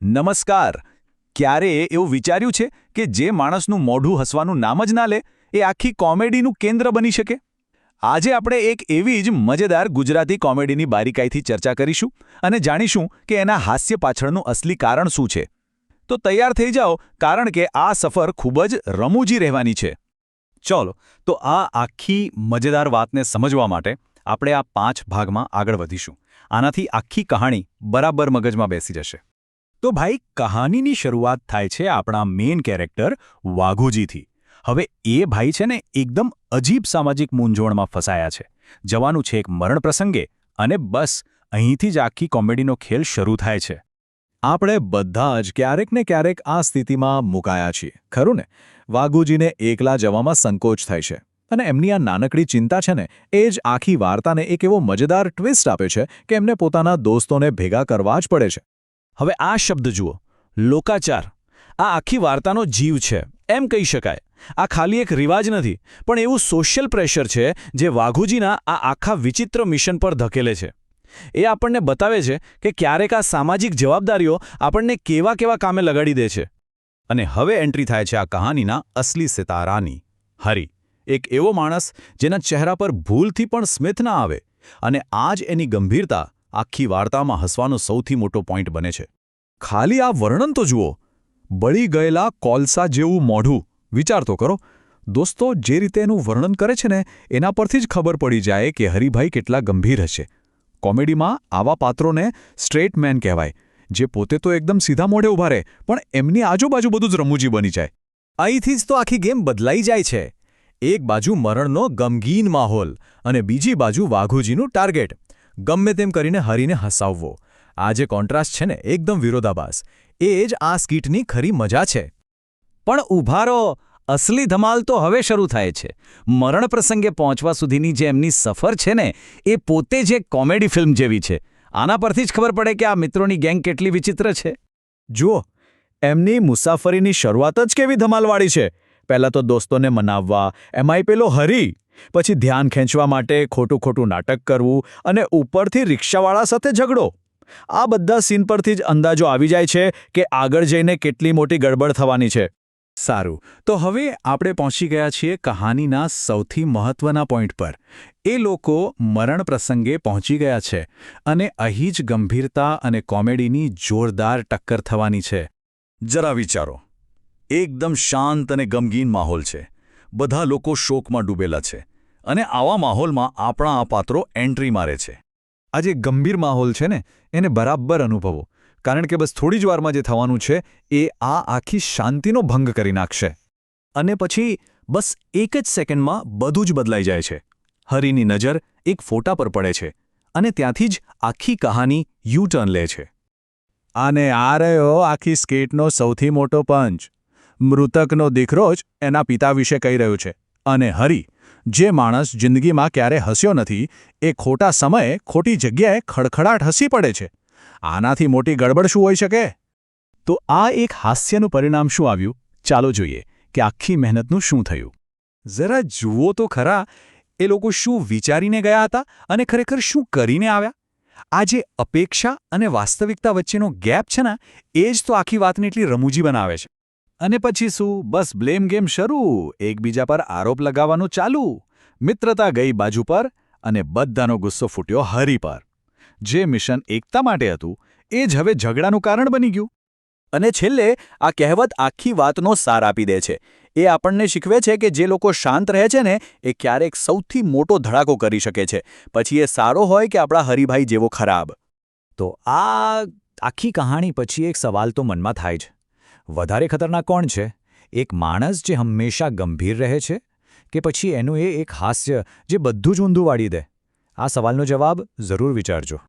નમસ્કાર. ક્યારે એવું વિચાર્યું છે કે જે માણસનું મોઢું હસવાનું નામ જ ના લે એ આખી કોમેડીનું કેન્દ્ર બની શકે? આજે આપણે એક એવી જ મજેદાર ગુજરાતી કોમેડીની બારીકાઈથી ચર્ચા કરીશું અને જાણીશું કે એના હાસ્ય પાછળનું અસલી કારણ શું છે. તો તૈયાર થઈ જાઓ, કારણ કે આ સફર ખૂબ જ રમૂજી રહેવાની છે. ચલો, તો આ આખી મજેદાર વાતને સમજવા માટે આપણે આ 5 ભાગમાં આગળ વધીશું. આનાથી આખી કહાણી બરાબર મગજમાં બેસી જશે. તો ભાઈ, કહાનીની શરૂઆત થાય છે આપણા મેઇન કેરેક્ટર વાઘુજીથી. હવે એ ભાઈ છે ને એકદમ અજીબ સામાજિક મૂંઝવણમાં ફસાયા છે. જવાનું છે એક મરણ પ્રસંગે અને બસ અહીંથી જ આખી કોમેડીનો ખેલ શરૂ થાય છે. આપણે બધા જ ક્યારેક ને ક્યારેક આ સ્થિતિમાં મુકાયા છીએ, ખરું ને? વાઘુજીને એકલા જવામાં સંકોચ થાય છે અને એમની આ નાનકડી ચિંતા છે ને એ જ આખી વાર્તાને એક એવો મજેદાર ટ્વિસ્ટ આપે છે કે એમને પોતાના દોસ્તોને ભેગા કરવા જ પડે છે. હવે આ શબ્દ જુઓ, લોકાચાર. આ આખી વાર્તાનો જીવ છે એમ કહી શકાય. આ ખાલી એક રિવાજ નથી, પણ એવું સોશિયલ પ્રેશર છે જે વાઘુજીના આ આખા વિચિત્ર મિશન પર ધકેલે છે. એ આપણને બતાવે છે કે ક્યારેક આ સામાજિક જવાબદારીઓ આપણને કેવા કેવા કામે લગાડી દે છે. અને હવે એન્ટ્રી થાય છે આ કહાનીના અસલી સિતારાની, હરી. એક એવો માણસ જેના ચહેરા પર ભૂલથી પણ સ્મિત ના આવે, અને આ જ એની ગંભીરતા આખી વાર્તામાં હસવાનો સૌથી મોટો પોઈન્ટ બને છે. ખાલી આ વર્ણન તો જુઓ, બળી ગયેલા કોલસા જેવું મોઢું. વિચાર તો કરો દોસ્તો, જે રીતે એનું વર્ણન કરે છે ને એના પરથી જ ખબર પડી જાય કે હરિભાઈ કેટલા ગંભીર હશે. કોમેડીમાં આવા પાત્રોને સ્ટ્રેટ મેન કહેવાય, જે પોતે તો એકદમ સીધા મોઢે ઊભા રહે, પણ એમની આજુબાજુ બધું જ રમૂજી બની જાય. અહીંથી જ તો આખી ગેમ બદલાઈ જાય છે. એક બાજુ મરણનો ગમગીન માહોલ અને બીજી બાજુ વાઘુજીનું ટાર્ગેટ, ગમે તેમ કરીને હરીને હસાવવો. આ જે કોન્ટ્રાસ્ટ છે ને એકદમ વિરોધાભાસ, એ જ આ સ્કીટની ખરી મજા છે. પણ ઊભા રહો, અસલી ધમાલ તો હવે શરૂ થાય છે. મરણ પ્રસંગે પહોંચવા સુધીની જે એમની સફર છે ને એ પોતે જ એક કોમેડી ફિલ્મ જેવી છે. આના પરથી જ ખબર પડે કે આ મિત્રોની ગેંગ કેટલી વિચિત્ર છે. જુઓ, એમની મુસાફરીની શરૂઆત જ કેવી ધમાલવાળી છે. પહેલાં તો દોસ્તોને મનાવવા, એમાંય પેલો હરી, પછી ધ્યાન ખેંચવા માટે ખોટું નાટક કરવું અને ઉપરથી રિક્ષાવાળા સાથે ઝઘડો. આ બધા સીન પરથી જ અંદાજો આવી જાય છે કે આગળ જઈને કેટલી મોટી ગડબડ થવાની છે. સારું, તો હવે આપણે પહોંચી ગયા છીએ કહાનીના સૌથી મહત્વના પોઈન્ટ પર. એ લોકો મરણ પ્રસંગે પહોંચી ગયા છે અને અહીં જ ગંભીરતા અને કોમેડીની જોરદાર ટક્કર થવાની છે. જરા વિચારો, એકદમ શાંત અને ગમગીન માહોલ છે. બધા લોકો શોકમાં ડૂબેલા છે અને આવા માહોલમાં આપણા આ પાત્રો એન્ટ્રી મારે છે. આ જે ગંભીર માહોલ છે ને એને બરાબર અનુભવો, કારણ કે બસ થોડી જ વારમાં જે થવાનું છે એ આ આખી શાંતિનો ભંગ કરી નાખશે. અને પછી બસ એક જ સેકન્ડમાં બધું જ બદલાઈ જાય છે. હરીની નજર એક ફોટા પર પડે છે અને ત્યાંથી જ આખી કહાની યુ ટર્ન લે છે. અને આ રહ્યો આખી સ્કેટનો સૌથી મોટો પંચ. મૃતકનો દીકરો જ એના પિતા વિશે કહી રહ્યો છે, અને હરી, જે માણસ જિંદગીમાં ક્યારે હસ્યો નથી, એ ખોટા સમયે ખોટી જગ્યાએ ખડખડાટ હસી પડે છે. આનાથી મોટી ગડબડ શું હોઈ શકે? તો આ એક હાસ્યનું પરિણામ શું આવ્યું? ચાલો જોઈએ કે આખી મહેનતનું શું થયું. જરા જુઓ તો ખરા, એ લોકો શું વિચારીને ગયા હતા અને ખરેખર શું કરીને આવ્યા. આ જે અપેક્ષા અને વાસ્તવિકતા વચ્ચેનો ગેપ છે ને એ જ તો આખી વાતને એટલી રમૂજી બનાવે છે. અને પછી શું? બસ બ્લેમ ગેમ શરૂ, એકબીજા પર આરોપ લગાવવાનું ચાલુ. મિત્રતા ગઈ બાજુ પર અને બધાનો ગુસ્સો ફૂટ્યો હરી પર. જે મિશન એકતા માટે હતું એ જ હવે ઝઘડાનું કારણ બની ગયું. અને છેલ્લે આ કહેવત આખી વાતનો સાર આપી દે છે. એ આપણને શીખવે છે કે જે લોકો શાંત રહે છે ને એ ક્યારેક સૌથી મોટો ધડાકો કરી શકે છે, પછી એ સારો હોય કે આપણા હરિભાઈ જેવો ખરાબ. તો આ આખી કહાણી પછી એક સવાલ તો મનમાં થાય જ. વધારે ખતરનાક કોણ છે? એક માણસ જે હંમેશા ગંભીર રહે છે, કે પછી એનું એ એક હાસ્ય જે બધું જ ઊંધું વાળી દે? આ સવાલનો જવાબ જરૂર વિચારજો.